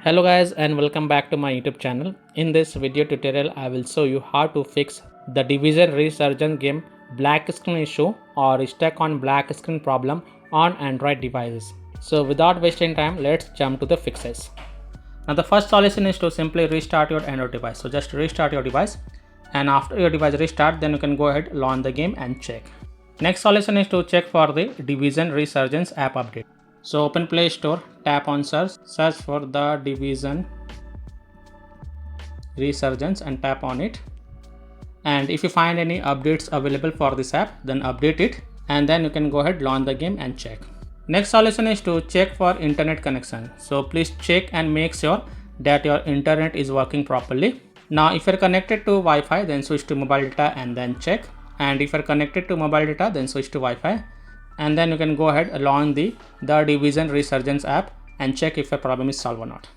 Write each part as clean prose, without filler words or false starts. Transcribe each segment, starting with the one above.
Hello guys and welcome back to my YouTube channel. In this video tutorial I will show you how to fix the Division Resurgence game black screen issue or stuck on black screen problem on Android devices. So without wasting time, let's jump to the fixes. Now the first solution is to simply restart your Android device. So just restart your device, and after your device restart, then you can go ahead, launch the game and check. Next solution is to check for the Division Resurgence app update. So open Play Store, tap on search for the Division Resurgence and tap on it. And if you find any updates available for this app, then update it, and then you can go ahead, launch the game and check. Next solution is to check for internet connection. So please check and make sure that your internet is working properly. Now if you're connected to Wi-Fi, then switch to mobile data and then check. And if you're connected to mobile data, then switch to Wi-Fi. And then you can go ahead, launch the Division Resurgence app and check if your problem is solved or not.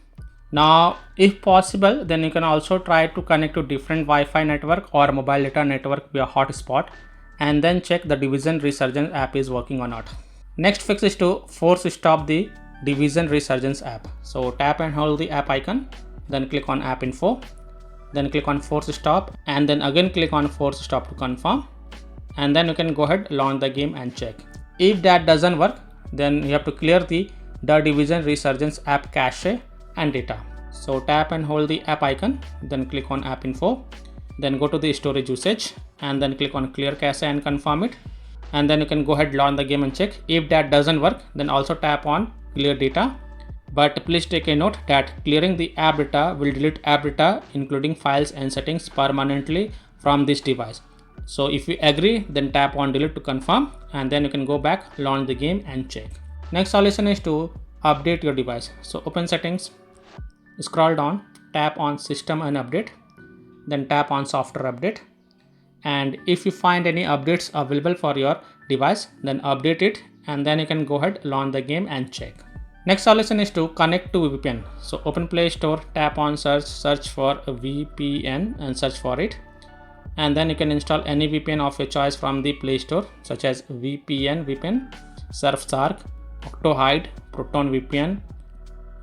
Now if possible, then you can also try to connect to different Wi-Fi network or mobile data network via hotspot, and then check the Division Resurgence app is working or not. Next fix is to force stop the Division Resurgence app. So tap and hold the app icon, then click on app info, then click on force stop, and then again click on force stop to confirm, and then you can go ahead, launch the game and check. If that doesn't work, then you have to clear the Division Resurgence app cache and data. So tap and hold the app icon, then click on app info, then go to the storage usage and then click on clear cache and confirm it, and then you can go ahead, launch the game and check. If that doesn't work, then also tap on clear data, but please take a note that clearing the app data will delete app data including files and settings permanently from this device. So if you agree, then tap on delete to confirm, and then you can go back, launch the game and check. Next solution is to update your device. So open settings, scroll down, tap on system and update, then tap on software update, and if you find any updates available for your device, then update it, and then you can go ahead, launch the game and check. Next solution is to connect to VPN. So open Play Store, tap on search for a VPN and search for it, and then you can install any VPN of your choice from the Play Store, such as VPN, Surfshark, Octohide, Proton VPN,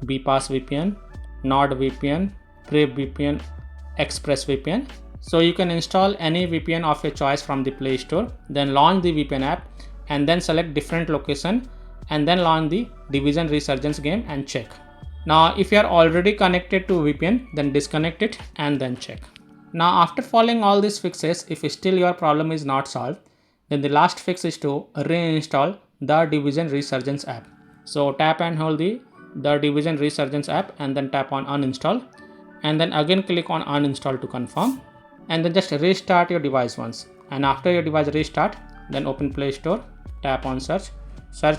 BPass VPN, NordVPN, Brave VPN, Express VPN. So you can install any VPN of your choice from the Play Store, then launch the VPN app, and then select different location, and then launch the Division Resurgence game and check. Now if you are already connected to VPN, then disconnect it and then check. Now after following all these fixes, if still your problem is not solved, then the last fix is to reinstall the Division Resurgence app. So tap and hold the Division Resurgence app and then tap on uninstall, and then again click on uninstall to confirm, and then just restart your device once. And after your device restart, then open Play Store, tap on search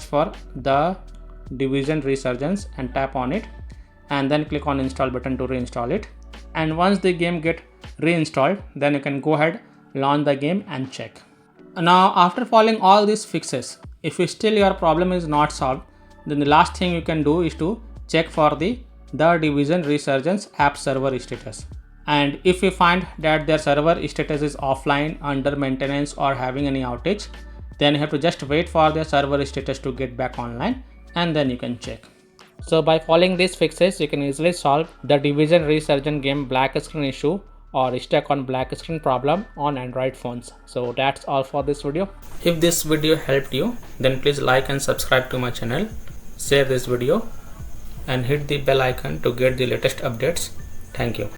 for the Division Resurgence and tap on it, and then click on install button to reinstall it. And once the game get reinstalled, then you can go ahead, launch the game and check. Now after following all these fixes, if still your problem is not solved, then the last thing you can do is to check for the Division Resurgence app server status. And if you find that their server status is offline, under maintenance or having any outage, then you have to just wait for their server status to get back online, and then you can check. So by following these fixes, you can easily solve the Division Resurgence game black screen issue or stuck on black screen problem on Android phones. So that's all for this video. If this video helped you, then please like and subscribe to my channel, share this video and hit the bell icon to get the latest updates. Thank you.